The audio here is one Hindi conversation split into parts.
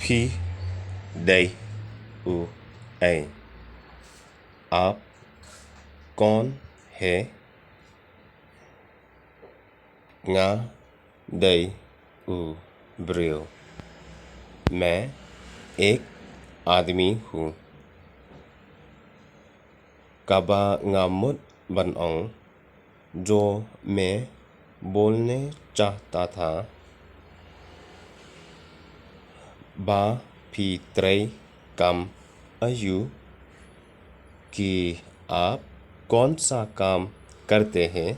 Phi Day U A। आप कौन है? Nga Day U Brio। मैं एक आदमी हूँ। Kaba ngamut banong, जो मैं बोलने चाहता था। Ba Phi Trey Kam Ayu, कि आप कौन सा काम करते हैं?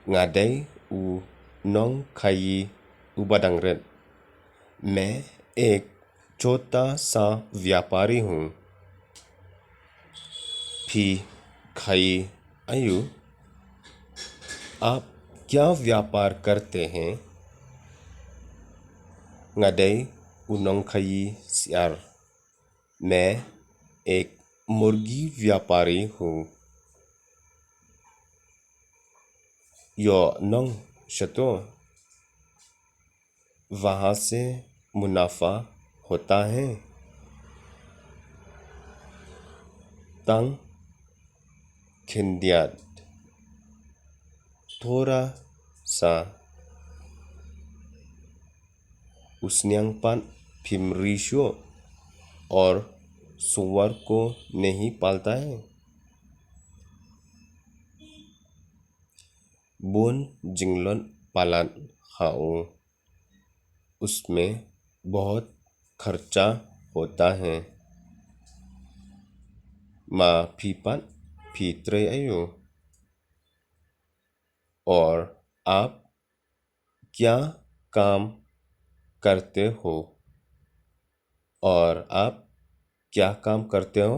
Ngadai U Nong Khai U Badangret। मैं एक छोटा सा व्यापारी हूँ। Phi Khai Ayu, आप क्या व्यापार करते हैं? Ngadai U Nong Khai Siar। मैं एक मुर्गी व्यापारी हूँ। Yo Nong Shato, वहाँ से मुनाफा होता है। Tang Khindiyat, थोड़ा सा। Usnyangpan Phimrisho, और सुअर को नहीं पालता है। Bun Jinglon पालन हाउ, उसमें बहुत खर्चा होता है। Ma Phipan Phi Trey Ayu, और आप क्या काम करते हो? और आप क्या काम करते हो?